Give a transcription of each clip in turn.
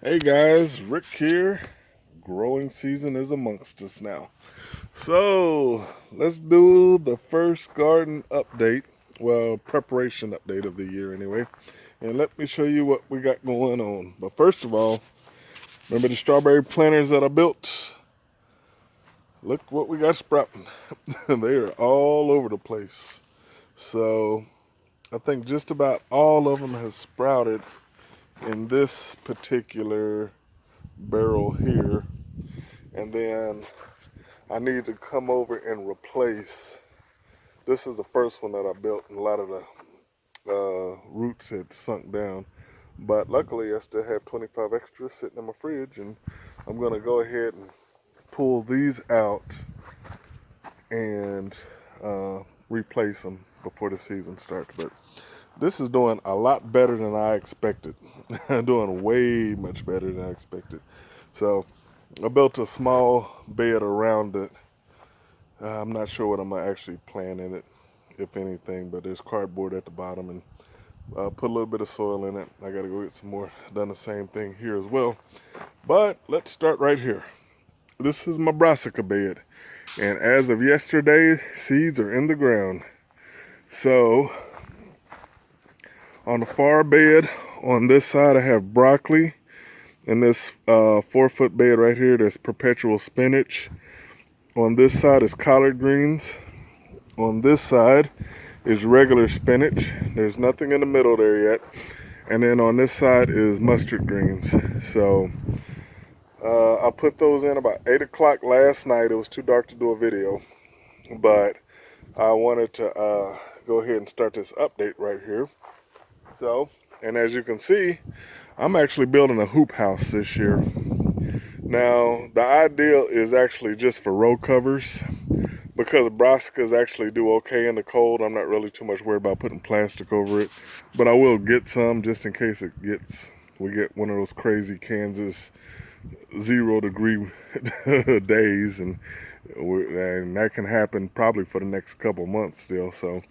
Hey guys, Rick here. Growing season is amongst us now. So let's do the first garden update. Well, preparation update of the year anyway. And let me show you what we got going on. But first of all, remember the strawberry planters that I built? Look what we got sprouting. They are all over the place. So I think just about all of them has sprouted in this particular barrel here. And then I need to come over and replace. This is the first one that I built, and a lot of the roots had sunk down. But luckily, I still have 25 extra sitting in my fridge, and I'm gonna go ahead and pull these out and replace them before the season starts. But this is doing a lot better than I expected. Doing way much better than I expected. So I built a small bed around it. I'm not sure what I'm gonna actually plant in it, if anything, but there's cardboard at the bottom, and put a little bit of soil in it. I gotta go get some more. Done the same thing here as well. But let's start right here. This is my brassica bed, and as of yesterday, seeds are in the ground. So on the far bed, on this side, I have broccoli. In this 4-foot bed right here, there's perpetual spinach. On this side is collard greens. On this side is regular spinach. There's nothing in the middle there yet. And then on this side is mustard greens. So I put those in about 8 o'clock last night. It was too dark to do a video, but I wanted to go ahead and start this update right here. So, and as you can see, I'm actually building a hoop house this year. Now, the ideal is actually just for row covers, because brassicas actually do okay in the cold. I'm not really too much worried about putting plastic over it, but I will get some just in case we get one of those crazy Kansas 0-degree days, and that can happen probably for the next couple months still. So,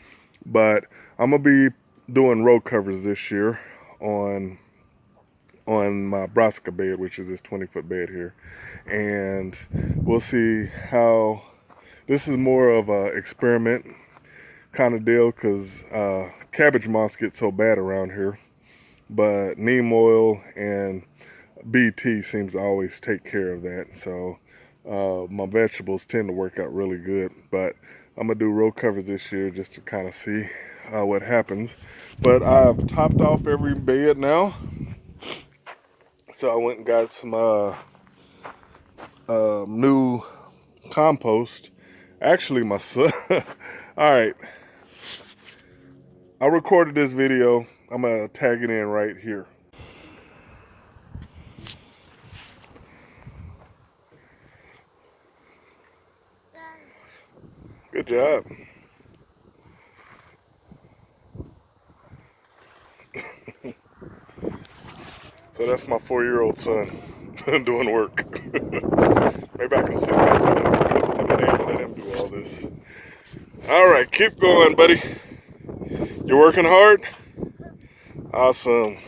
but I'm gonna be doing row covers this year on my brassica bed, which is this 20-foot bed here, and we'll see how. This is more of a experiment kind of deal, because cabbage moths get so bad around here, but neem oil and BT seems to always take care of that. So my vegetables tend to work out really good. But I'm gonna do row covers this year just to kind of see what happens. But I've topped off every bed now. So I went and got some new compost. Actually, my son. All right, I recorded this video. I'm gonna tag it in right here. Good job. So that's my 4-year-old son doing work. Maybe I can sit back and let him do all this. All right, keep going, buddy. You're working hard? Awesome.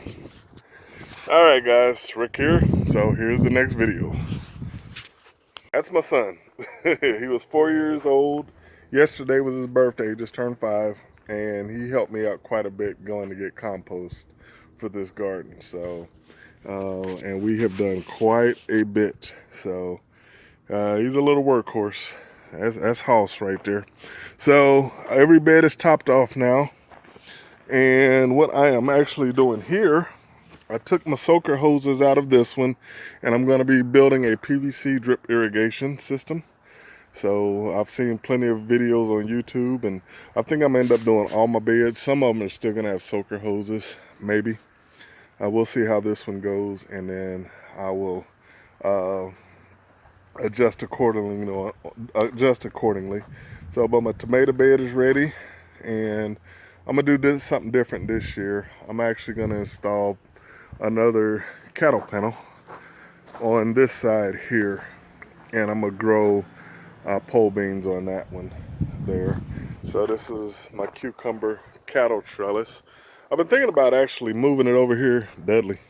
All right, guys, Rick here. So here's the next video. That's my son. He was 4 years old. Yesterday was his birthday. He just turned 5, and he helped me out quite a bit going to get compost for this garden. So, and we have done quite a bit. So he's a little workhorse. That's Hoss right there. So every bed is topped off now. And what I am actually doing here, I took my soaker hoses out of this one, and I'm going to be building a PVC drip irrigation system. So I've seen plenty of videos on YouTube, and I think I'm going to end up doing all my beds. Some of them are still going to have soaker hoses, maybe. We'll see how this one goes, and then I will adjust accordingly. So, but my tomato bed is ready, and I'm gonna do something different this year. I'm actually gonna install another cattle panel on this side here, and I'm gonna grow pole beans on that one there. So this is my cucumber cattle trellis. I've been thinking about actually moving it over here, Dudley.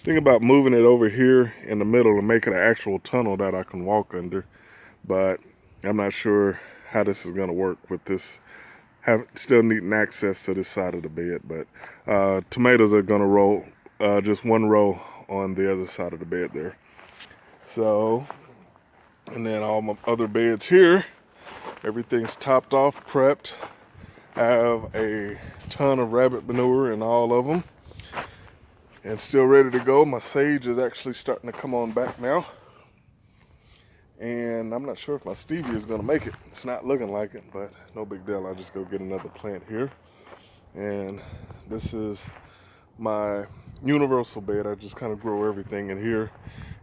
Think about moving it over here in the middle and making an actual tunnel that I can walk under. But I'm not sure how this is going to work with this. Still needing access to this side of the bed. But tomatoes are going to roll just one row on the other side of the bed there. So, and then all my other beds here, everything's topped off, prepped. I have a ton of rabbit manure in all of them and still ready to go. My sage is actually starting to come on back now. And I'm not sure if my stevia is going to make it. It's not looking like it, but no big deal. I'll just go get another plant here. And this is my universal bed. I just kind of grow everything in here,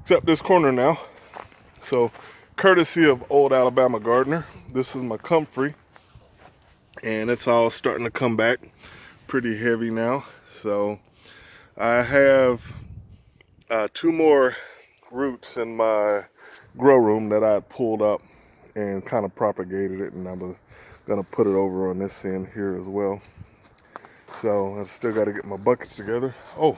except this corner now. So, courtesy of Old Alabama Gardener, this is my comfrey. And it's all starting to come back pretty heavy now. So, I have 2 more roots in my grow room that I had pulled up and kind of propagated it, and I was gonna put it over on this end here as well. So I still got to get my buckets together. Oh,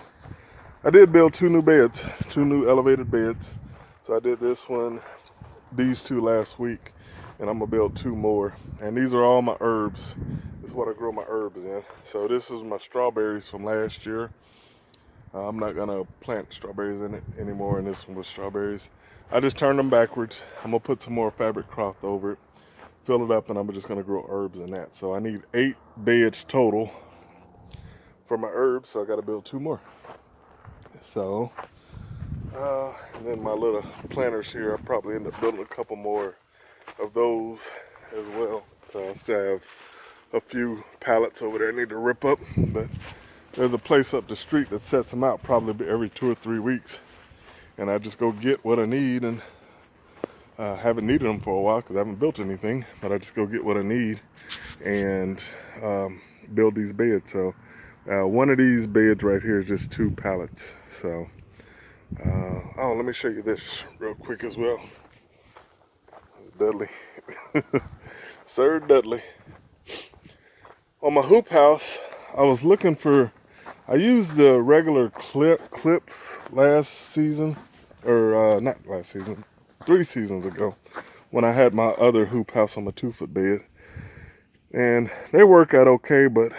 I did build 2 new beds, 2 new elevated beds. So I did this one, these 2 last week, and I'm gonna build 2 more. And these are all my herbs. This is what I grow my herbs in. So this is my strawberries from last year. I'm not gonna plant strawberries in it anymore, and this one was strawberries. I just turned them backwards. I'm gonna put some more fabric cloth over it, fill it up, and I'm just gonna grow herbs in that. So I need 8 beds total for my herbs, so I gotta build 2 more. So, and then my little planters here, I'll probably end up building a couple more of those as well. So I still have a few pallets over there I need to rip up, but there's a place up the street that sets them out probably every 2 or 3 weeks. And I just go get what I need, and haven't needed them for a while because I haven't built anything, but I just go get what I need and build these beds. So one of these beds right here is just 2 pallets. So, oh, let me show you this real quick as well. It's Dudley. Sir Dudley. On my hoop house, I was looking for, I used the regular clips last season, or not last season, 3 seasons ago, when I had my other hoop house on my 2-foot bed. And they work out okay, but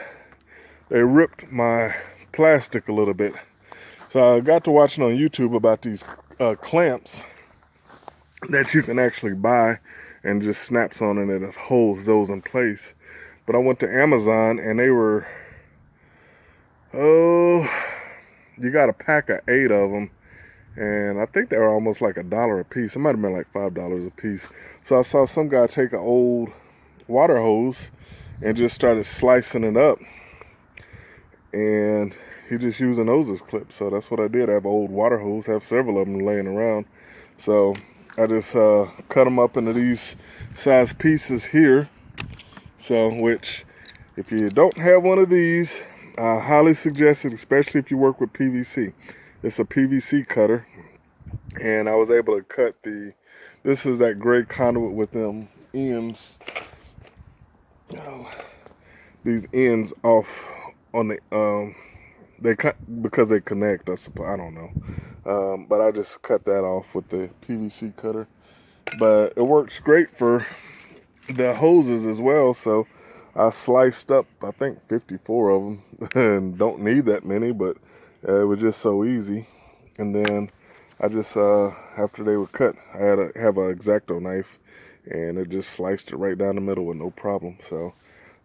they ripped my plastic a little bit. So I got to watching on YouTube about these clamps that you can actually buy and just snaps on it and it holds those in place. But I went to Amazon and they were, oh, you got a pack of 8 of them. And I think they were almost like $1 a piece. It might have been like $5 a piece. So I saw some guy take an old water hose and just started slicing it up. And he just using those as clips. So that's what I did. I have an old water hose. I have several of them laying around. So I just cut them up into these size pieces here. So, which, if you don't have one of these, I highly suggest it, especially if you work with PVC. It's a PVC cutter, and I was able to cut this is that gray conduit with them ends, these ends off on the, they cut, because they connect, I suppose, I don't know. But I just cut that off with the PVC cutter. But it works great for the hoses as well, so I sliced up, I think, 54 of them, and don't need that many, but it was just so easy. And then I just, after they were cut, I had to have an X-Acto knife, and it just sliced it right down the middle with no problem. So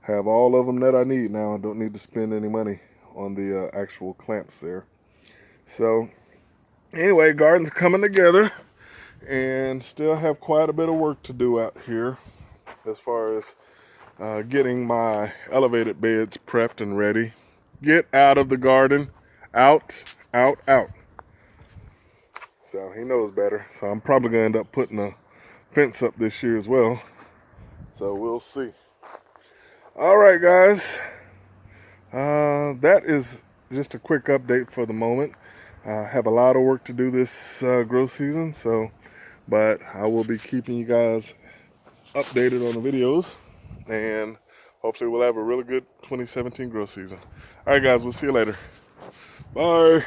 I have all of them that I need now. I don't need to spend any money on the actual clamps there. So anyway, garden's coming together, and still have quite a bit of work to do out here as far as getting my elevated beds prepped and ready. Get out of the garden. Out, out, out. So he knows better. So I'm probably going to end up putting a fence up this year as well. So we'll see. All right, guys. That is just a quick update for the moment. I have a lot of work to do this grow season. But I will be keeping you guys updated on the videos, and hopefully we'll have a really good 2017 grow season. All right, guys, we'll see you later. Bye.